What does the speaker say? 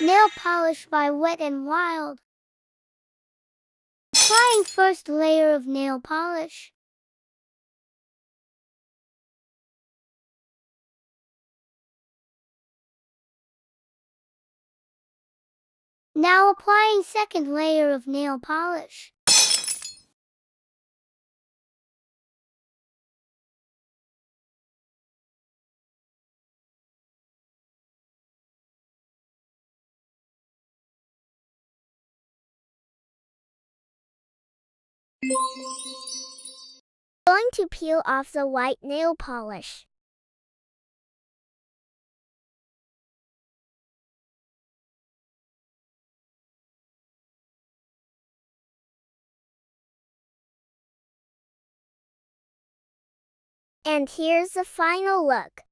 Nail polish by Wet n Wild. Applying first layer of nail polish. Now applying second layer of nail polish. Going to peel off the white nail polish. And here's the final look.